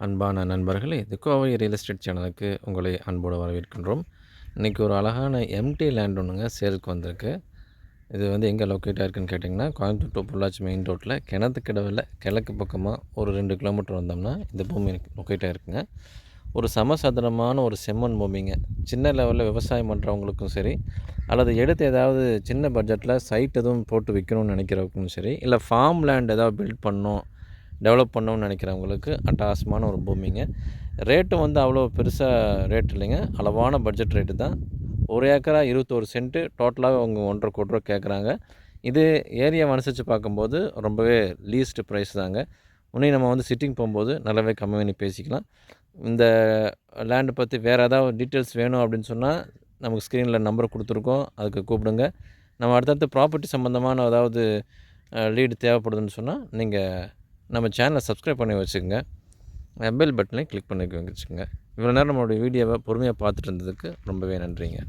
அன்பான நண்பர்களே, இது கோவை ரியல் எஸ்டேட் சேனலுக்கு உங்களை அன்போடு வரவேற்கின்றோம். இன்றைக்கி ஒரு அழகான எம்டி லேண்ட் ஒன்றுங்க சேலுக்கு வந்திருக்கு. இது வந்து எங்கே லொக்கேட் ஆகிருக்குன்னு கேட்டிங்கன்னா, கோயம்புத்தூர் டு பொள்ளாச்சி மெயின் ரோட்டில் கிணத்துக்கடவில் கிழக்கு பக்கமாக ஒரு 2 கிலோமீட்டர் வந்தோம்னா இந்த பூமி லொக்கேட் ஆகிருக்குங்க. ஒரு சமசதுரமான ஒரு செம்மண் பூமிங்க. சின்ன லெவலில் விவசாயம் பண்ணுறவங்களுக்கும் சரி, அல்லது எடுத்து ஏதாவது சின்ன பட்ஜெட்டில் சைட் எதுவும் போட்டு விற்கணும்னு நினைக்கிறவங்களுக்கும் சரி, இல்லை ஃபார்ம் லேண்ட் ஏதாவது பில்ட் பண்ணணும், டெவலப் பண்ணணும்னு நினைக்கிறவங்களுக்கு அட்டகாசமான ஒரு பூமிங்க. ரேட்டு வந்து அவ்வளோ பெருசாக ரேட் இல்லைங்க, அளவான பட்ஜெட் ரேட்டு தான். 1 ஏக்கரா 21 சென்ட்டு டோட்டலாக அவங்க 1,50 கோடி ரூபா கேட்குறாங்க. இது ஏரியாவை அனுசரித்து பார்க்கும்போது ரொம்பவே லீஸ்ட் ப்ரைஸ் தாங்க. இன்னும் நம்ம வந்து சிட்டிங் போகும்போது நல்லாவே கம்மி பண்ணி பேசிக்கலாம். இந்த லேண்டை பற்றி வேறு ஏதாவது டீட்டெயில்ஸ் வேணும் அப்படின்னு சொன்னால் நமக்கு ஸ்க்ரீனில் நம்பர் கொடுத்துருக்கோம், அதுக்கு கூப்பிடுங்க. நம்ம அடுத்தடுத்து ப்ராப்பர்ட்டி சம்மந்தமான ஏதாவது லீடு தேவைப்படுதுன்னு சொன்னால் நீங்கள் நம்ம சேனலை சப்ஸ்கிரைப் பண்ணி வச்சுக்கோங்க. பெல் பட்டனையும் கிளிக் பண்ணி வச்சுக்கோங்க. இவ்வளோ நேரம் நம்மளுடைய வீடியோவை பொறுமையாக பார்த்துட்டு இருந்ததுக்கு ரொம்பவே நன்றிங்க.